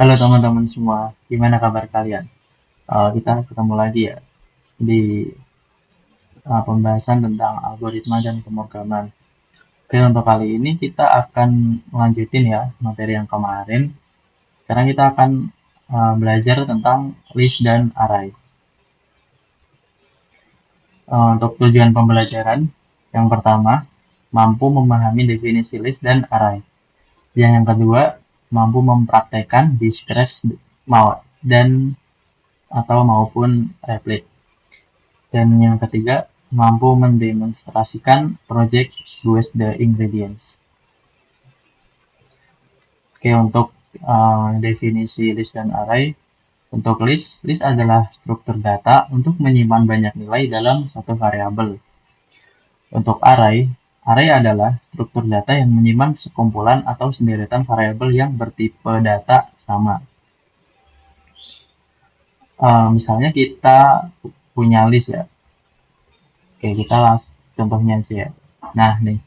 Halo teman-teman semua, gimana kabar kalian? Kita ketemu lagi ya di pembahasan tentang algoritma dan pemrograman. Oke, untuk kali ini kita akan melanjutin ya materi yang kemarin. Sekarang kita akan belajar tentang list dan array. Untuk tujuan pembelajaran, yang pertama, mampu memahami definisi list dan array. Yang kedua, mampu mempraktekkan discrete dan atau maupun replit. Dan yang ketiga, mampu mendemonstrasikan project with the ingredients. Oke, untuk definisi list dan array. Untuk list adalah struktur data untuk menyimpan banyak nilai dalam satu variabel. Untuk array adalah struktur data yang menyimpan sekumpulan atau sederetan variabel yang bertipe data sama. Misalnya kita punya list ya. Oke, kita langsung contohnya aja ya. Nah, nih,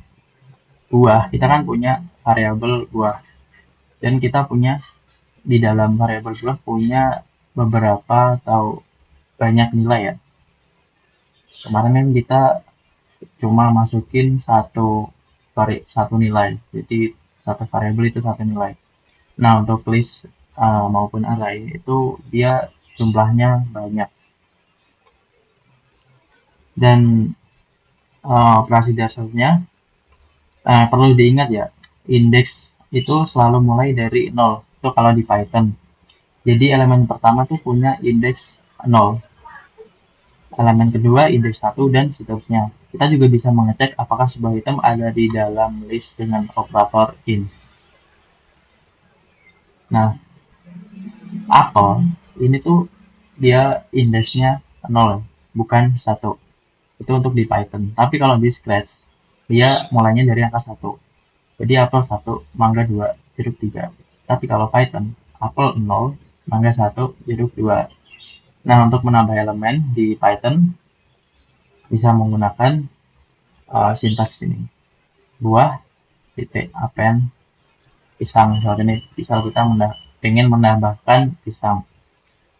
buah. Kita kan punya variabel buah. Dan kita punya di dalam variabel buah punya beberapa atau banyak nilai ya. Kemarin kan kita cuma masukin satu nilai. Jadi satu variabel itu satu nilai. Nah, untuk list maupun array itu dia jumlahnya banyak. Dan operasi dasarnya perlu diingat ya, indeks itu selalu mulai dari 0. Itu kalau di Python. Jadi elemen pertama tuh punya indeks 0. Elemen kedua indeks 1 dan seterusnya. Kita juga bisa mengecek apakah sebuah item ada di dalam list dengan operator in. Nah, apel ini tuh dia indeksnya 0, bukan 1. Itu untuk di Python. Tapi kalau di Scratch, dia mulainya dari angka 1. Jadi apel 1, mangga 2, jeruk 3. Tapi kalau Python, apel 0, mangga 1, jeruk 2. Nah, untuk menambah elemen di Python, bisa menggunakan sintaks ini. Buah, titik, append, pisang. Misalnya ini, misal kita ingin menambahkan pisang.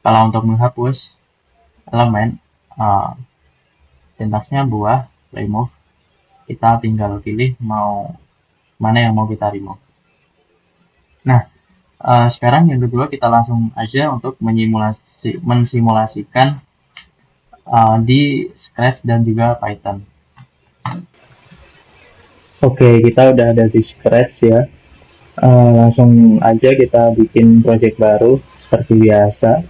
Kalau untuk menghapus elemen, sintaksnya buah, remove. Kita tinggal pilih mana yang mau kita remove. Nah, sekarang yang kedua kita langsung aja untuk mensimulasikan di Scratch dan juga Python. Oke, kita udah ada di Scratch ya. Langsung aja kita bikin project baru seperti biasa.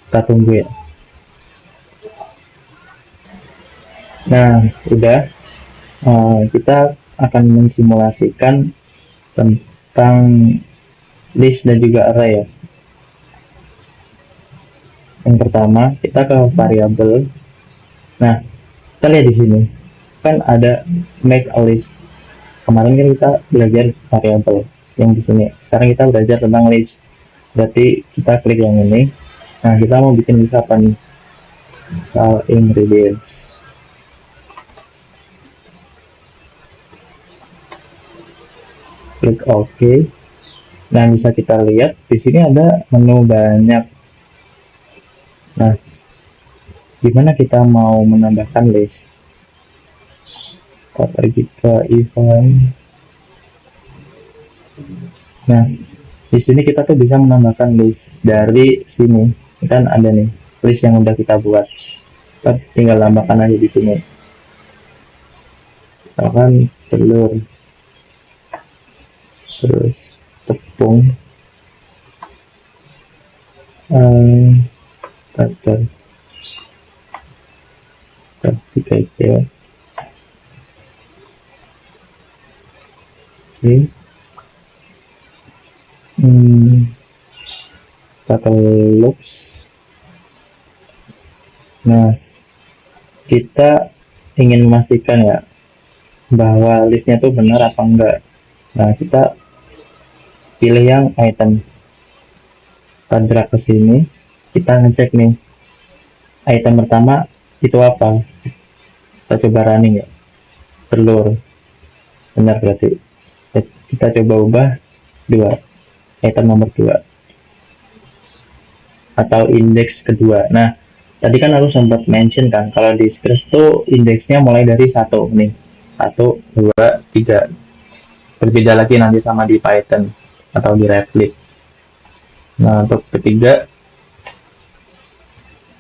Kita tunggu ya. Nah, udah. Kita akan mensimulasikan tentang list dan juga array ya. Yang pertama, kita ke variabel. Nah, kita lihat di sini. Kan ada make a list. Kemarin kan kita belajar variabel yang di sini. Sekarang kita belajar tentang list. Berarti kita klik yang ini. Nah, kita mau bikin list apa nih? Soal ingredients. Klik OK. Nah, bisa kita lihat di sini ada menu banyak. Nah, gimana kita mau menambahkan list? Kita pergi ke event. Nah, di sini kita tuh bisa menambahkan list dari sini. Kan ada nih list yang udah kita buat. Kita tinggal tambahkan aja di sini. Misalkan telur, terus tepung, butter, tapi kecil. Oke. Total loops. Nah, kita ingin memastikan ya bahwa listnya tuh benar apa enggak. Nah, kita pilih yang item. Kita drag ke sini, kita ngecek nih Item pertama itu apa? Kita coba running ya. Telur. Benar berarti. Kita coba ubah dua. Item nomor 2 atau indeks kedua. Nah, tadi kan aku sempat mention kan kalau di Scratch tuh indeksnya mulai dari satu nih. Satu, dua, tiga. Berbeda lagi nanti sama di Python atau di Replit. Nah, untuk ketiga,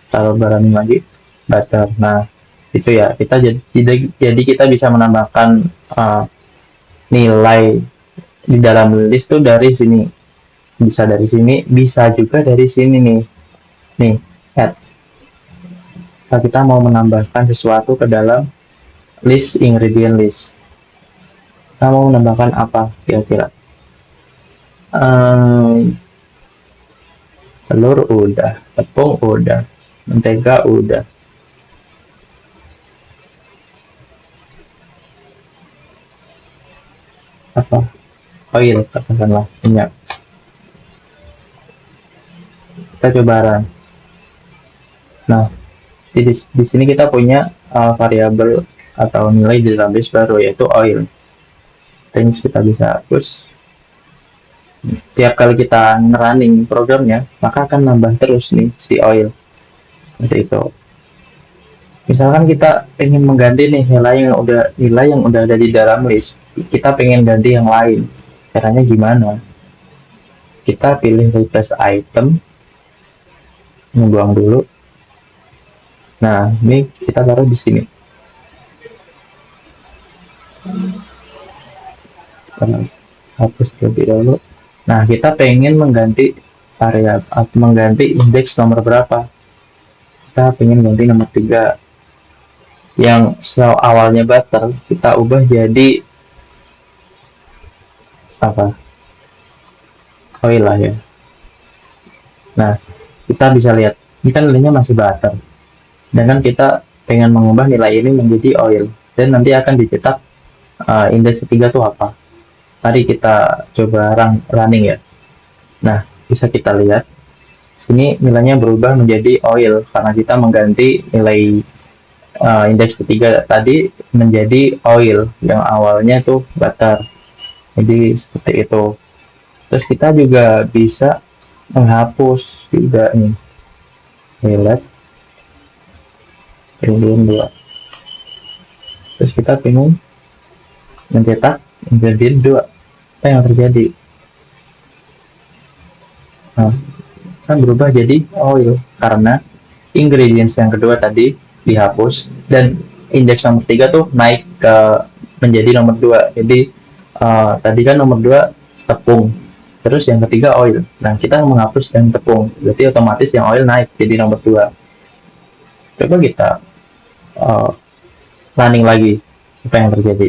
taruh barang lagi, baca. Nah, itu ya, kita jadi kita bisa menambahkan uh, nilai di dalam list tuh dari sini. Bisa dari sini, bisa juga dari sini nih. Nih, add. Saat kita mau menambahkan sesuatu ke dalam list ingredient list. Kita mau menambahkan apa kira-kira? Um, Telur udah, tepung udah, mentega udah. Apa? Oil, katakanlah minyak. Kita coba run. Nah, di sini kita punya variabel atau nilai di dalam list baru yaitu oil. Range kita bisa hapus. Tiap kali kita running programnya, maka akan nambah terus nih si oil. Seperti itu. Misalkan kita pengen mengganti nih nilai yang udah ada di dalam list, kita pengen ganti yang lain. Caranya gimana? Kita pilih replace item, ngebuang dulu. Nah, ini kita taruh di sini. Kita hapus terlebih dahulu. Nah, kita pengen mengganti variabel atau mengganti indeks nomor berapa? Kita pengen ganti nomor 3. Yang awalnya butter kita ubah jadi apa? Oil lah ya. Nah, kita bisa lihat ini kan nilainya masih butter. Sedangkan kita pengen mengubah nilai ini menjadi oil dan nanti akan dicetak indeks ketiga tuh apa. Mari kita coba running ya. Nah, bisa kita lihat sini nilainya berubah menjadi oil karena kita mengganti nilai indeks ketiga tadi menjadi oil yang awalnya tuh butter. Jadi seperti itu. Terus kita juga bisa menghapus juga nih. Highlight ingredient 2. Terus kita pengen mencetak ingredient 2. Apa yang terjadi? Nah, kan berubah jadi oil karena ingredients yang kedua tadi dihapus dan indeks nomor 3 tuh naik ke menjadi nomor 2. Jadi tadi kan nomor 2 tepung, terus yang ketiga oil. Nah, kita menghapus yang tepung, berarti otomatis yang oil naik jadi nomor 2. Coba kita uh, running lagi, apa yang terjadi?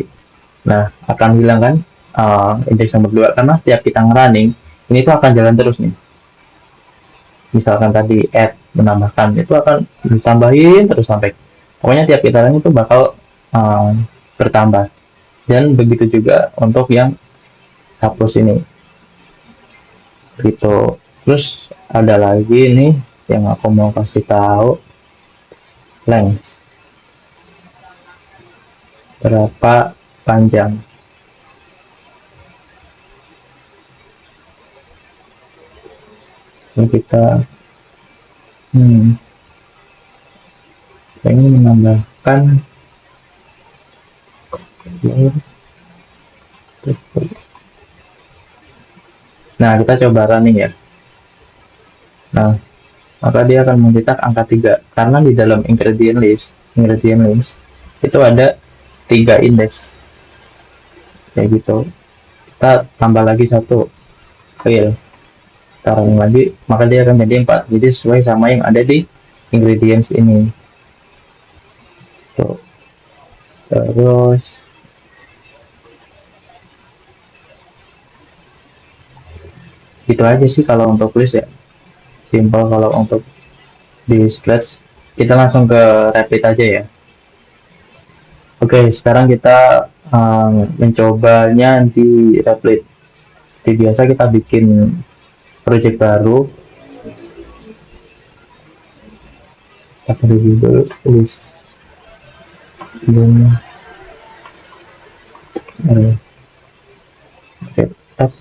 Nah, akan hilang kan indeks nomor 2 karena setiap kita running ini tuh akan jalan terus nih. Misalkan tadi add menambahkan itu akan ditambahin terus sampai pokoknya tiap kita running itu bakal bertambah. Dan begitu juga untuk yang hapus ini gitu. Terus ada lagi nih yang aku mau kasih tahu, length, berapa panjang. Jadi kita pengen menambahkan nah kita coba running ya. Nah, maka dia akan mencetak angka 3 karena di dalam ingredient list itu ada 3 indeks kayak gitu. Kita tambah lagi satu file, kita running lagi, maka dia akan jadi 4. Jadi sesuai sama yang ada di ingredients ini tuh. Terus gitu aja sih kalau untuk list ya, simple. Kalau untuk di Scratch kita langsung ke Rapid aja ya. Oke, sekarang kita mencobanya di Replit. Seperti biasa kita bikin project baru. available list belum setup.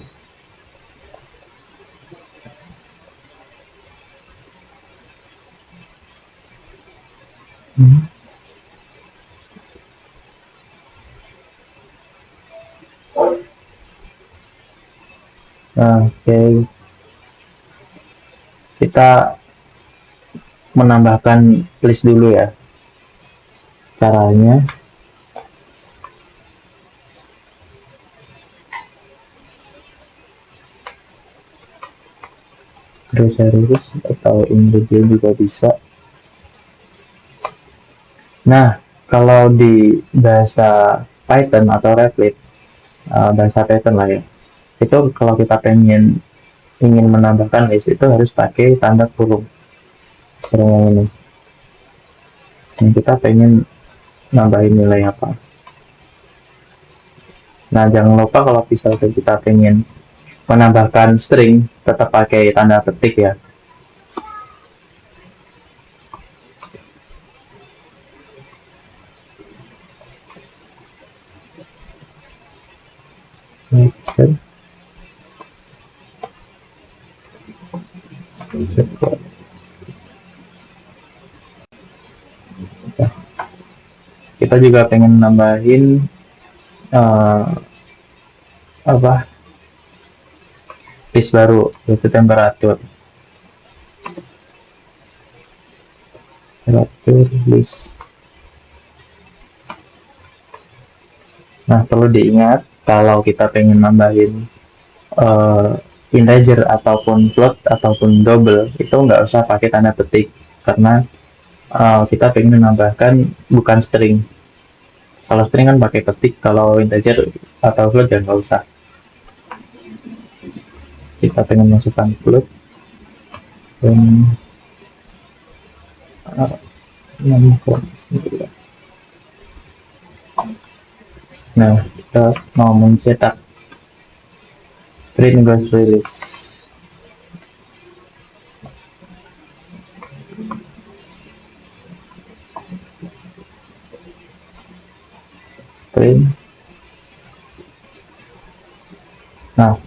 Nah, oke, kita menambahkan list dulu ya. Caranya groceries atau ingredient juga bisa. Nah, kalau di bahasa Python atau Replit, bahasa Python lah ya, itu kalau kita ingin menambahkan list itu harus pakai tanda kurung. Kurung yang ini. Dan kita pengen nambahin nilai apa. Nah, jangan lupa kalau misalnya kita pengen menambahkan string, tetap pakai tanda petik ya. Okay. Kita juga pengen nambahin apa list baru, yaitu temperatur list. Nah, perlu diingat kalau kita pengen nambahin integer ataupun float ataupun double, itu nggak usah pakai tanda petik karena kita pengen menambahkan bukan string. Kalau string kan pakai petik, kalau integer atau float ya nggak usah. Kita pengen masukkan float dan nah, kita mau mencetak print grocery list. Print. Nah,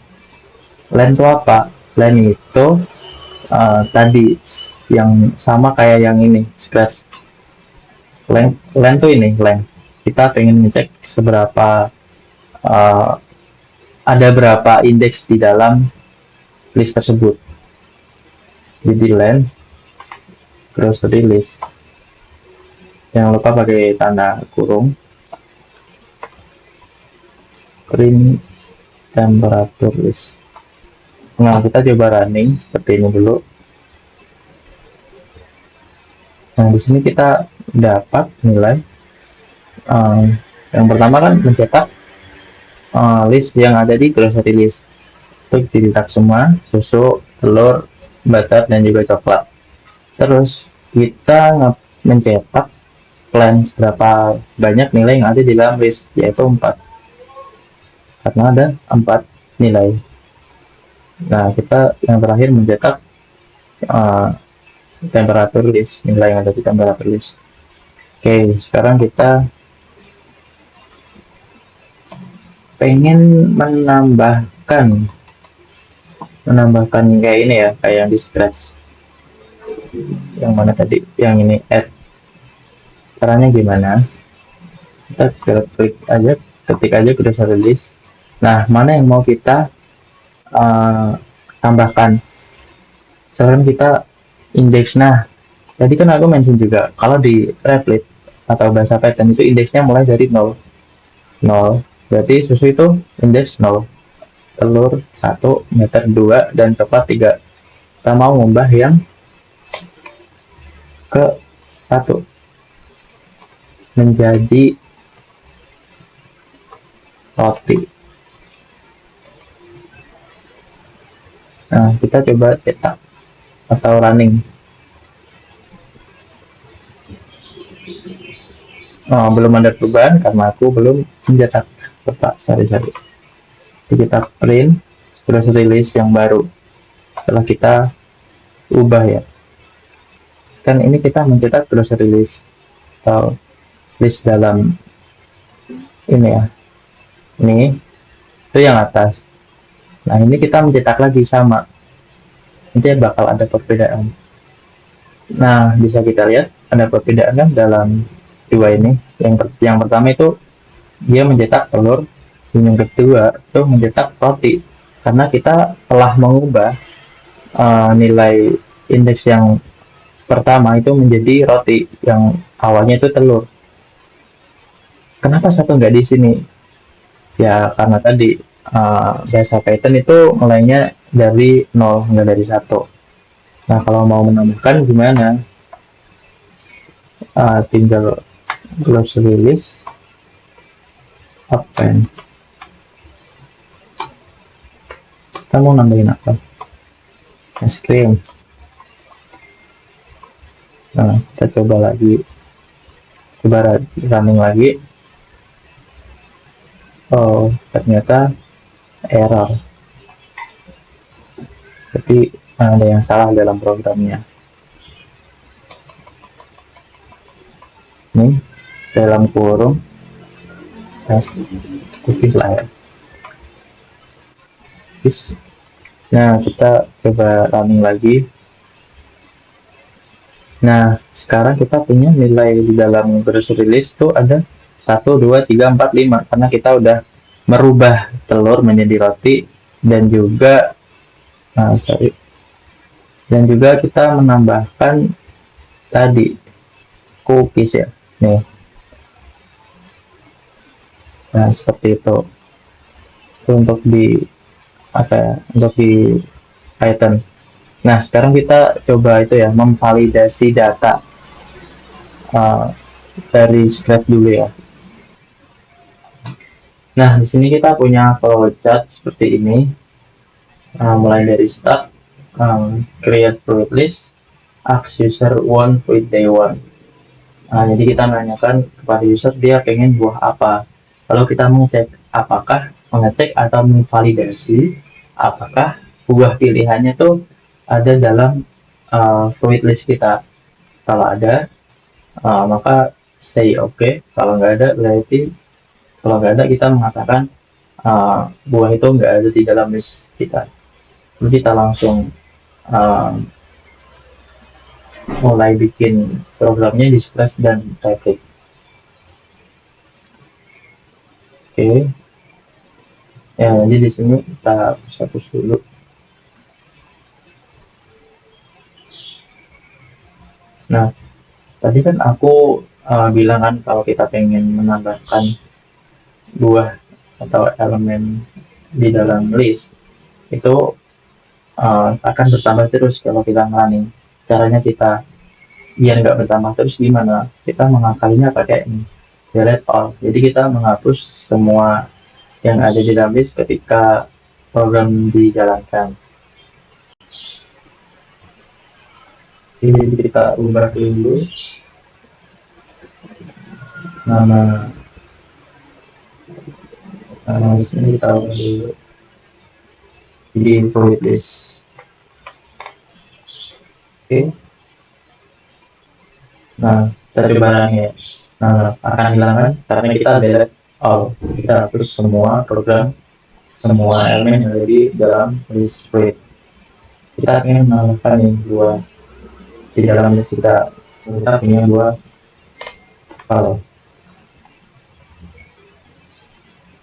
len itu apa? Len itu tadi yang sama kayak yang ini, scratch. Len tuh ini, len. Kita pengen ngecek seberapa ada berapa indeks di dalam list tersebut. Jadi len grocery list. Jangan lupa pakai tanda kurung. Print temperature list. Nah, kita coba running seperti ini dulu. Nah, di sini kita dapat nilai. Yang pertama kan mencetak list yang ada di grocery list. Itu dicetak semua, susu, telur, butter, dan juga coklat. Terus kita mencetak plan berapa banyak nilai yang ada di dalam list, yaitu 4. Karena ada 4 nilai. Nah, kita yang terakhir mencetak temperatur list, nilai yang ada di temperatur list. Oke, sekarang kita pengen menambahkan kayak ini ya, kayak yang di scratch. Yang mana tadi? Yang ini add. Caranya gimana? Kita klik aja, ketik aja grocery list. Nah, mana yang mau kita tambahkan? Sekarang kita indeks. Nah, tadi kan aku mention juga kalau di Replit atau bahasa Python itu indeksnya mulai dari 0. Berarti susu itu indeks 0, telur 1, meter 2, dan coklat 3. Kita mau ngubah yang ke 1 menjadi roti. Nah, kita coba cetak atau running. Belum ada perubahan karena aku belum mencetak. Sorry. Jadi kita print grocery list yang baru setelah kita ubah ya. kan ini kita mencetak grocery list atau list dalam ini ya, ini itu yang atas. Nah ini kita mencetak lagi sama, nanti bakal ada perbedaan. Nah bisa kita lihat ada perbedaan kan dalam dua ini. Yang pertama itu dia mencetak telur, dan yang kedua itu mencetak roti, karena kita telah mengubah nilai indeks yang pertama itu menjadi roti, yang awalnya itu telur. Kenapa satu nggak di sini? Ya karena tadi bahasa Python itu mulainya dari nol, nggak dari satu. Nah kalau mau menambahkan gimana? Tinggal glossary list append. Kita mau nambahin apa? Es krim. Nah kita coba lagi, coba running lagi. Oh ternyata error, tapi ada yang salah dalam programnya. Ini dalam kurung cookies lah ya. Nah kita coba running lagi. Nah sekarang kita punya nilai di dalam grocery list tuh ada 1, 2, 3, 4, 5, karena kita udah merubah telur menjadi roti, dan juga sorry, dan juga kita menambahkan tadi cookies ya nih. Nah seperti itu untuk di apa ya, untuk di Python. Nah sekarang kita coba itu ya, memvalidasi data uh, dari scratch dulu ya. Nah di sini kita punya flowchart seperti ini, mulai dari start, create fruit list, ask user one fruit day one. Nah, jadi kita menanyakan kepada user dia pengen buah apa. Lalu kita mengecek atau memvalidasi apakah buah pilihannya tuh ada dalam fruit list kita. Kalau ada, maka say oke. Okay. Kalau nggak ada, berarti kalau nggak ada kita mengatakan buah itu nggak ada di dalam list kita. Jadi kita langsung uh, mulai bikin programnya di Scratch dan Revit. Oke. Okay. Ya, jadi di sini kita hapus dulu. Nah, tadi kan aku bilang kan kalau kita pengen menambahkan buah atau elemen di dalam list itu akan bertambah terus kalau kita running. Caranya kita biar nggak bertambah terus gimana? Kita mengakalinya pakai ini, delete all. Jadi kita menghapus semua yang ada di dalam list ketika program dijalankan. Jadi kita ubah dulu nama listnya, kita ubah dulu jadi fruit list. Oke. Nah kita coba ya. Nah akan hilangkan karena kita delete all, kita hapus semua program, semua elemen yang ada di dalam list fruit. Kita ingin menambahkan yang dua di dalam list kita punya dua kalau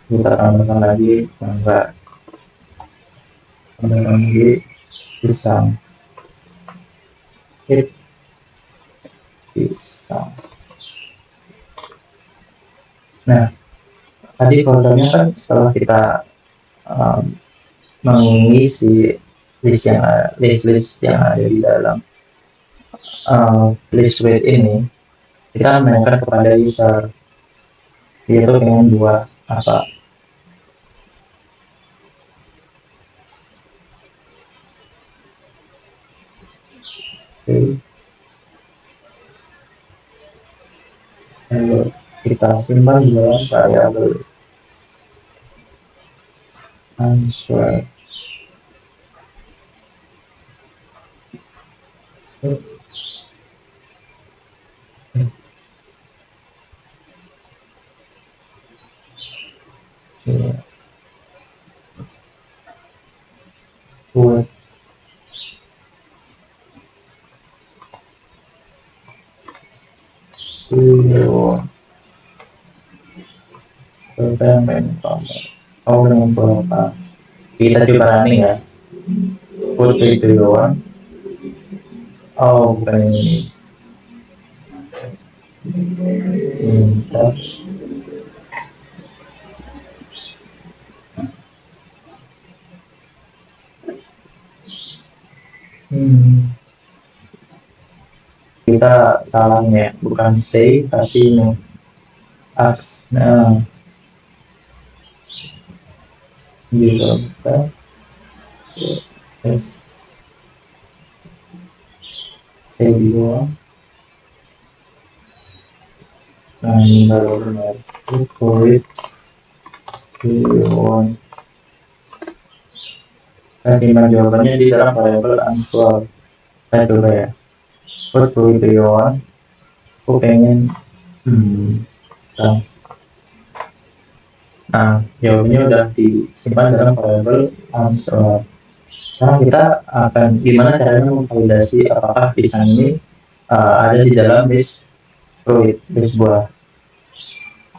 kita tambahkan lagi, tambahkan lagi pisang, pisang. Nah tadi programnya kan setelah kita mengisi list yang ada di dalam list weight ini, kita menanyakan kepada user dia itu pengen buah apa. Oke. Lalu kita simpan di dalam variabel answer. Iya, buat video main kamu. Oh, dengan berapa? Kita coba running ya. Put video one. Oh, bukan ini. Cinta. Hmm. Kita salahnya bukan say tapi ini as. Nah, gitu kita s say dua. Nah, ini baru benar. Kulit one. Kita simpan jawabannya di dalam variabel answer. Kita coba ya. Put kulit one. Aku pengen sang. Nah, jawabannya udah disimpan dalam variabel answer. Sekarang kita akan gimana caranya memvalidasi apakah pisang ini ada di dalam list fruit, list buah.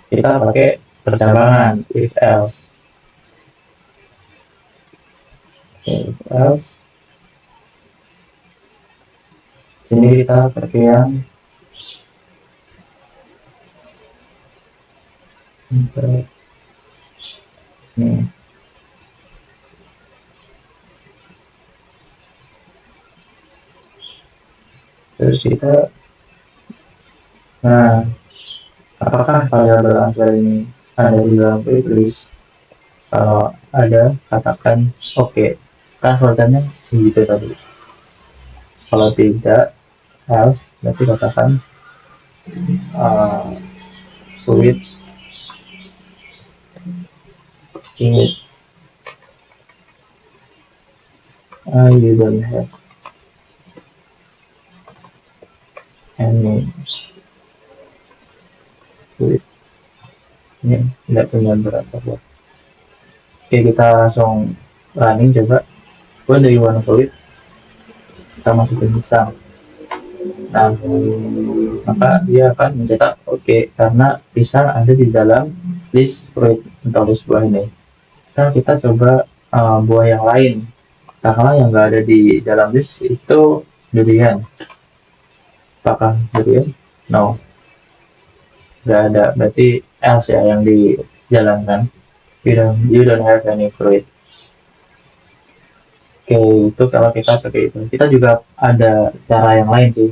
Kita pakai percabangan if else. Okay, if else. Sini kita pakai yang nih. Terus kita, nah, apakah variabel answer ini ada di dalam list? Kalau ada, katakan oke. Okay. Kan tulisannya begitu tadi. Kalau tidak, else, berarti katakan with it. You don't have any with. Ini tidak punya berapa buat. Oke, kita langsung running coba. Gue dari one fluid, kita masukin pisang. Nah, maka dia akan mencetak oke, karena pisang ada di dalam list fruit atau list buah ini. Nah, kita coba buah yang lain. Karena yang nggak ada di dalam list itu durian. Apakah durian? No, nggak ada. Berarti else ya yang dijalankan. You don't have any fruit. Oke, itu kalau kita pakai itu. Kita juga ada cara yang lain sih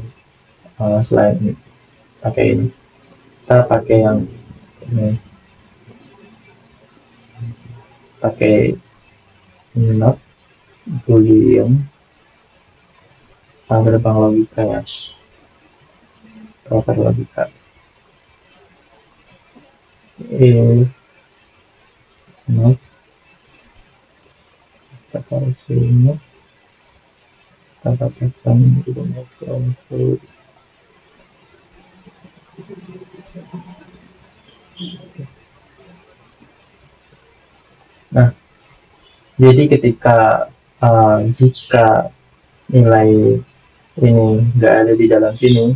selain ini. Pakai ini. Kita pakai yang ini. Pakai not boolean sama gerbang logika ya. Proper logika. Not kita taruh sini. Kita katakan gunakan fruit. Nah, jadi ketika jika nilai ini nggak ada di dalam sini,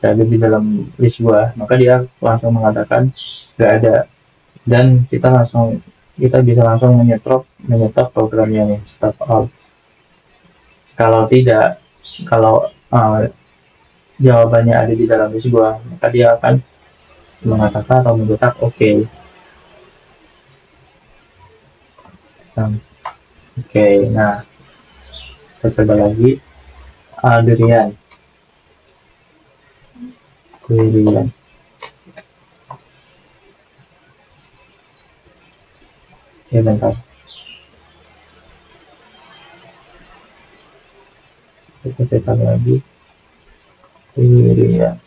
nggak ada di dalam list buah, maka dia langsung mengatakan nggak ada, dan kita bisa langsung menyetop programnya nih, stop out. Kalau tidak, kalau jawabannya ada di dalam list buah, maka dia akan mengatakan atau mencetak oke. Oke, nah kita coba lagi durian. Durian. Ya bentar. Kita cetak lagi. Durian.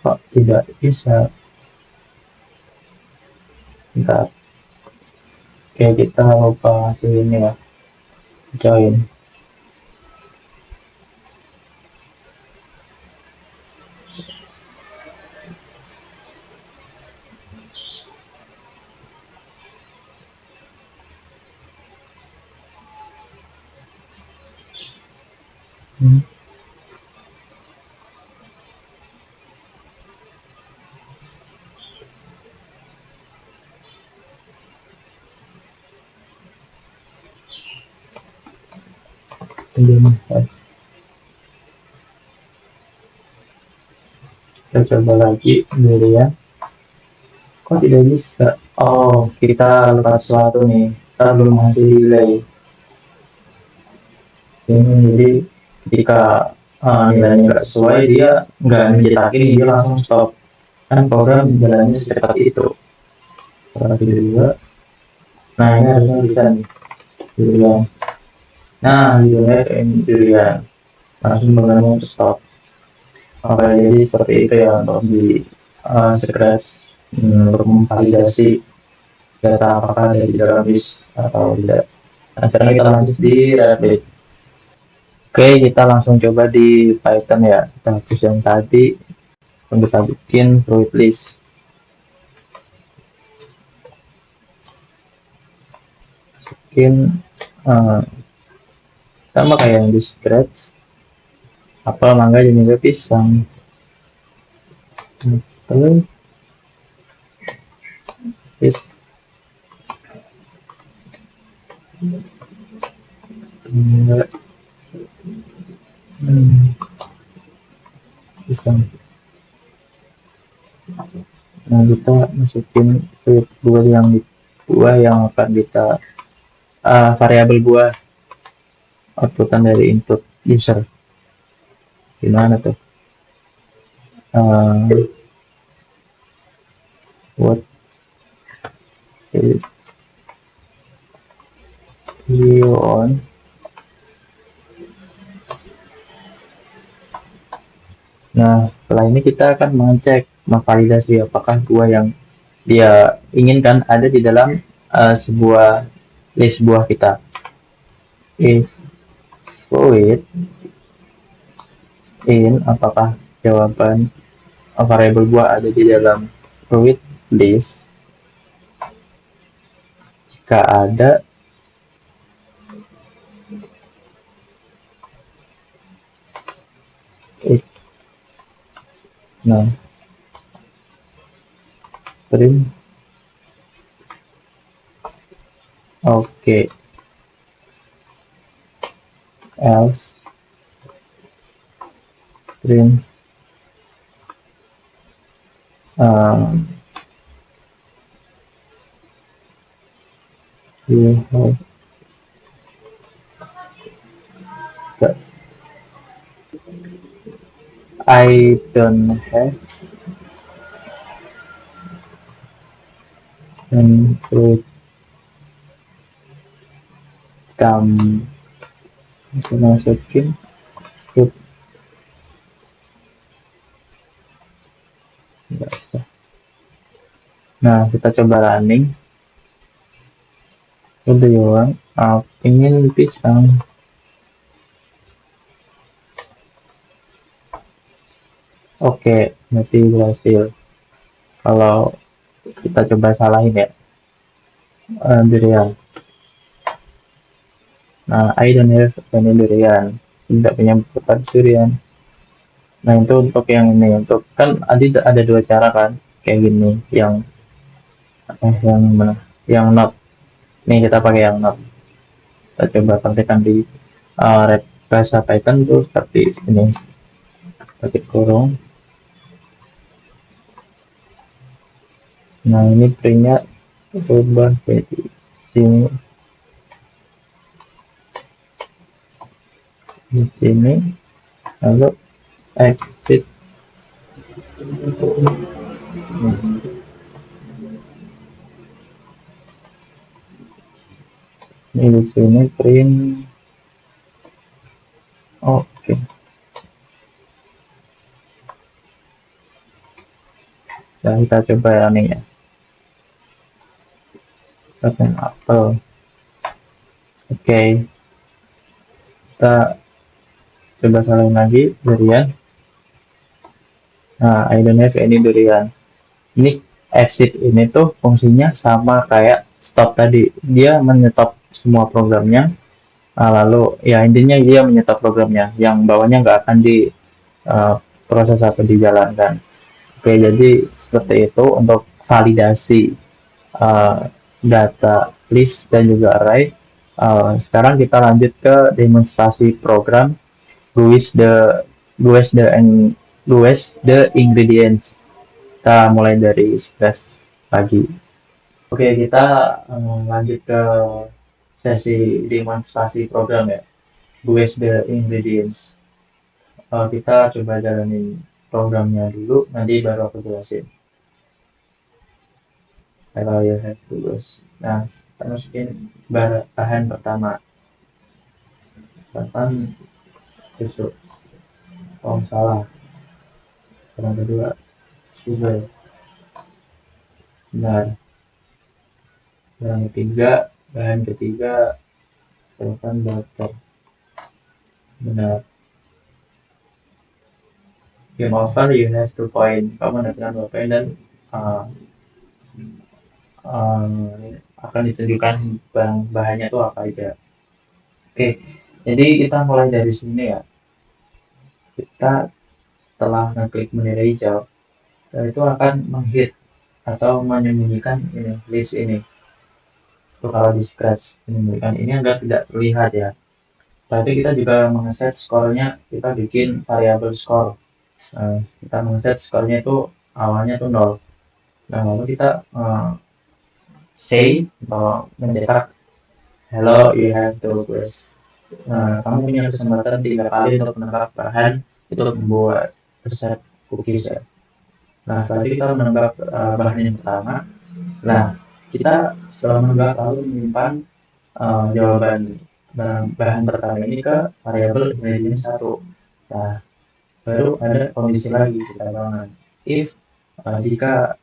Kok tidak bisa? Bentar. Oke, kita lupa hasil ini ya. Join. Hmm. Kita coba lagi dulu ya. Kok tidak bisa? Oh, kita lupa sesuatu nih. Kita belum ngasih delay. Sini, jadi ketika nilainya nggak sesuai, dia nggak ngecetakin, dia langsung stop. Kan program jalannya secepat itu. Kasih dulu. Nah, ini harusnya bisa nih. Durian. Nah, ini durian. Langsung programnya stop. Oke, jadi seperti itu ya untuk di Scratch untuk memvalidasi data apakah ada di dalam disk atau tidak. Nah, sekarang kita lanjut di Rabbit. Oke, kita langsung coba di Python ya. Kita hapus yang tadi, kita bikin fruit list. Bikin sama kayak yang di Scratch. Apel, mangga, dan juga pisang. Apel, mangga, pisang. Nah, kita masukin buah yang akan kita variabel buah outputan dari input user. Gimana tuh? What is you on? Nah, setelah ini kita akan mengecek, memvalidasi apakah buah yang dia inginkan ada di dalam sebuah list buah kita. If fruit in, apakah jawaban variabel buah ada di dalam fruit list? Jika ada, nah, print. Oke. Else print you have the, I don't have and fruit come, kita masukin fruit biasa. Nah, kita coba running. Udah ya, ingin pisang. Oke, berarti berhasil. Kalau kita coba salahin ya, durian. Nah, I don't have any durian. Tidak punya bekas durian. Nah, itu untuk yang ini. Untuk kan ada dua cara kan, kayak gini. Yang mana? Yang not. Nih kita pakai yang not. Kita coba praktekkan di bahasa Python tuh seperti ini. Pakai kurung. Nah, ini printnya ubah jadi sini. Di sini, lalu exit. Ini di sini print. Oke. Nah, kita coba running ya. Pakai apel. Oke. Kita coba salin lagi durian. Nah, I don't have any durian. Ini exit ini tuh fungsinya sama kayak stop tadi. Dia menyetop semua programnya Lalu ya intinya dia menyetup programnya yang bawahnya nggak akan di uh, proses atau dijalankan. Oke, jadi seperti itu untuk validasi uh, data list dan juga array. Sekarang kita lanjut ke demonstrasi program guess the guess the guess the ingredients. Kita mulai dari 11 pagi. Oke, kita lanjut ke sesi demonstrasi program ya. Guess the ingredients. Kita coba jalanin programnya dulu, nanti baru aku jelasin. Kalau you have to guess. Nah, kita masukin bahan pertama. Bahan susu. Oh, salah. Yang kedua, sugar. Benar. Bahan ketiga, silakan butter. Benar. Game over, you have 2 point. Kamu mendapatkan 2 poin dan uh, uh, akan ditunjukkan bahan-bahannya itu apa aja. Oke, jadi kita mulai dari sini ya. Kita setelah ngeklik bendera hijau, itu akan menghit atau menyembunyikan ini, list ini. Itu kalau di scratch, menyembunyikan ini agar tidak terlihat ya. Tapi kita juga mengeset skornya, kita bikin variabel skor. Kita mengeset skornya itu awalnya itu 0. Nah, lalu kita say atau mencetak hello you have to quest. Kamu punya kesempatan 3 kali untuk menebak bahan itu membuat resep cookies ya. Nah, setelah itu kita menebak bahan yang pertama. Nah, kita setelah menebak lalu menyimpan jawaban bahan pertama ini ke variabel ingredient 1. Nah, baru ada kondisi lagi kita bangun. If jika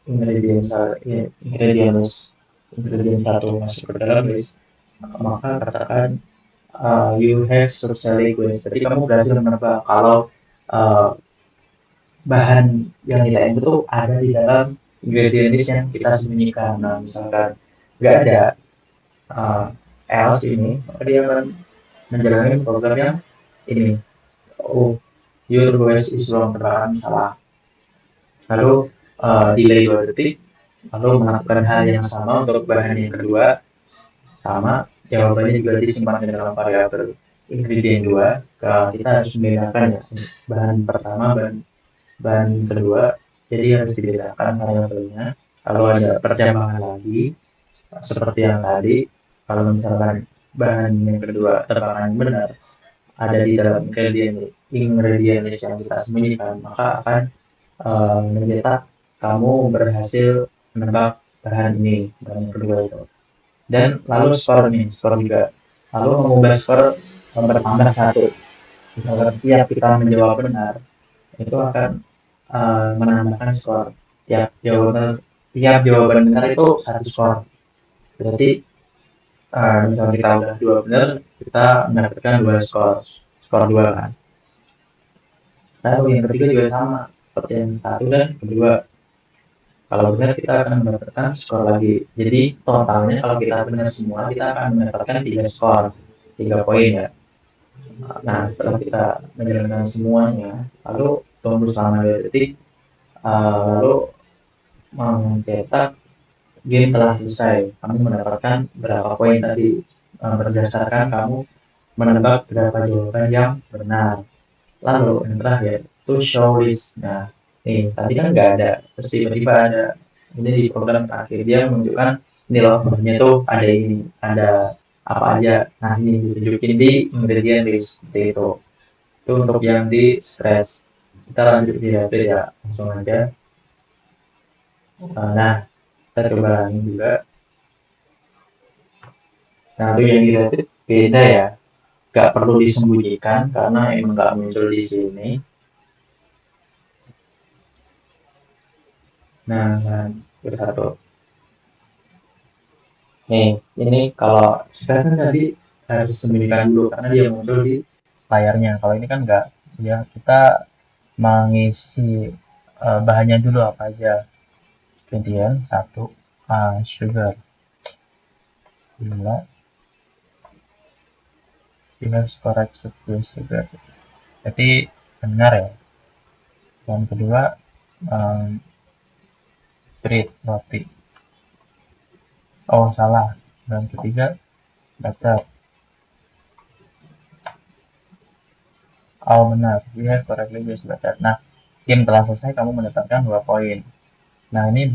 ingredient satu masuk ke dalam list, maka katakan you have successfully guessed. Jadi kamu berhasil menebak kalau uh, bahan yang kita input itu ada di dalam ingredient list yang kita sembunyikan. Nah, misalkan nggak ada uh, else ini, maka dia akan menjalankan program yang ini. Oh, your voice is wrong, tebakan salah. Lalu delay 2 detik, lalu melakukan hal yang sama untuk bahan yang kedua, sama jawabannya juga disimpan di dalam variabel ingredient 2. Kita harus membedakan ya bahan pertama dan bahan kedua, jadi harus dibedakan variabelnya. Kalau ada percambangan lagi seperti yang tadi, kalau misalkan bahan yang kedua tebakan benar ada di dalam ingredient list yang kita sembunyikan, maka akan mencetak kamu berhasil menebak bahan ini, bahan yang kedua itu. Dan lalu skor juga. Lalu mengubah skor bertambah 1. Misalkan tiap kita menjawab benar, itu akan menambahkan skor. Tiap jawaban benar itu 1 skor. Berarti misalnya kita udah 2 benar, kita mendapatkan 2 skor. Skor 2 kan. Lalu yang ketiga juga sama, seperti yang satu dan kedua. Kalau benar kita akan mendapatkan skor lagi. Jadi totalnya kalau kita benar semua, kita akan mendapatkan 3 skor, 3 poin ya. Nah, setelah kita menjalankan semuanya, lalu tunggu selama 2 detik, lalu mencetak game telah selesai. Kamu mendapatkan berapa poin tadi berdasarkan kamu menebak berapa jawaban yang benar. Lalu yang terakhir, to show list. Nah, nih tadi kan nggak ada, terus tiba-tiba ada. Ini di program terakhir dia menunjukkan ini loh bahannya tuh ada ini, ada apa aja. Nah, ini ditunjukin di ingredient list seperti itu. Itu untuk yang di stress. Kita lanjut di HP ya, langsung aja. Nah, kita coba ini juga. Nah, itu yang di rapid beda ya. Gak perlu disembunyikan karena emang gak muncul di sini. Nah, kan, itu satu. Nih, ini kalau sekarang tadi harus disembunyikan dulu karena dia muncul di layarnya. Kalau ini kan enggak, ya kita mengisi bahannya dulu apa aja. Ingredient 1, sugar, gula, You have storage space juga. Jadi benar ya. Yang kedua, um, bread, roti. Oh, salah. Dan ketiga, butter. Oh, benar. You have correctly guessed butter. Nah, game telah selesai, kamu mendapatkan 2 poin. Nah, ini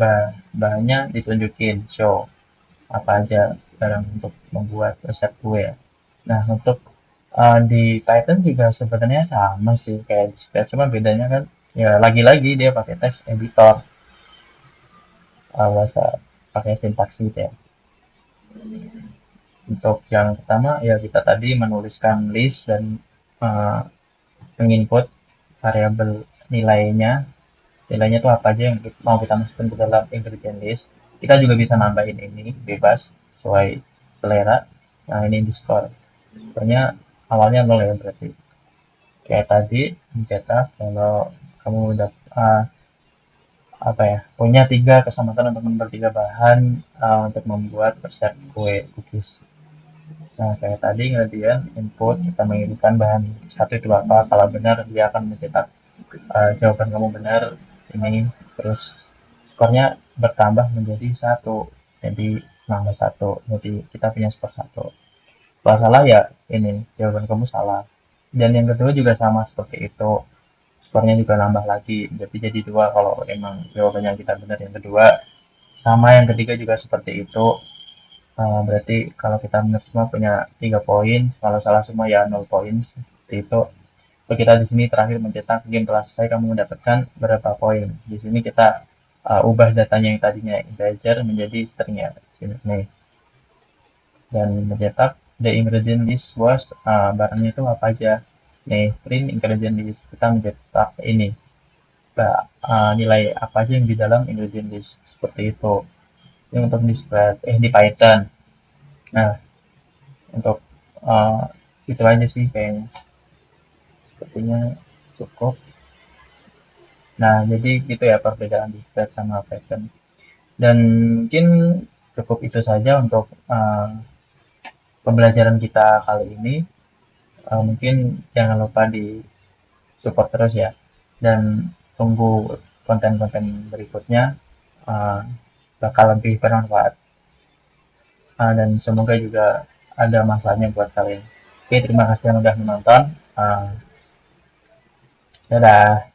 bahannya ditunjukin, show apa aja barang untuk membuat resep kue. Nah, untuk di Python juga sebenarnya sama sih kayak di Scratch, cuma bedanya kan ya lagi-lagi dia pakai text editor, bahasa pakai sintaks gitu ya. Untuk yang pertama ya kita tadi menuliskan list dan uh, menginput variabel nilainya. Nilainya itu apa aja yang mau kita masukin ke dalam ingredient list. Kita juga bisa nambahin ini bebas sesuai selera. Nah, ini di score. Skornya awalnya 0 ya berarti. Kayak tadi mencetak kalau kamu udah apa ya punya 3 kesempatan untuk menentukan 3 bahan untuk membuat resep kue cookies. Nah, kayak tadi ingredient input kita menginginkan bahan satu itu apa, kalau benar dia akan mencetak jawaban kamu benar ini, terus skornya bertambah menjadi 1, jadi nambah 1, jadi kita punya skor 1. Kalau salah ya ini jawaban kamu salah. Dan yang kedua juga sama seperti itu, skornya juga nambah lagi, jadi 2 kalau emang jawabannya kita benar yang kedua. Sama yang ketiga juga seperti itu. Berarti kalau kita benar semua punya 3 poin, kalau salah semua ya 0 poin seperti itu. So, kita di sini terakhir mencetak game telah selesai, kamu mendapatkan berapa poin. Di sini kita ubah datanya yang tadinya integer menjadi string ya. Sini nih. Dan mencetak the ingredient list was barangnya itu apa aja. Nih, print ingredient list. Kita mencetak ini. Nilai apa aja yang di dalam ingredient list seperti itu. Ini untuk di Python. Nah, untuk uh, itu aja sih kayaknya. Sepertinya cukup. Nah, jadi gitu ya perbedaan di Scratch sama Python. Dan mungkin cukup itu saja untuk pembelajaran kita kali ini. Mungkin jangan lupa di support terus ya. Dan tunggu konten-konten berikutnya, uh, bakal lebih bermanfaat. Dan semoga juga ada manfaatnya buat kalian. Oke, terima kasih yang udah menonton. Dadah.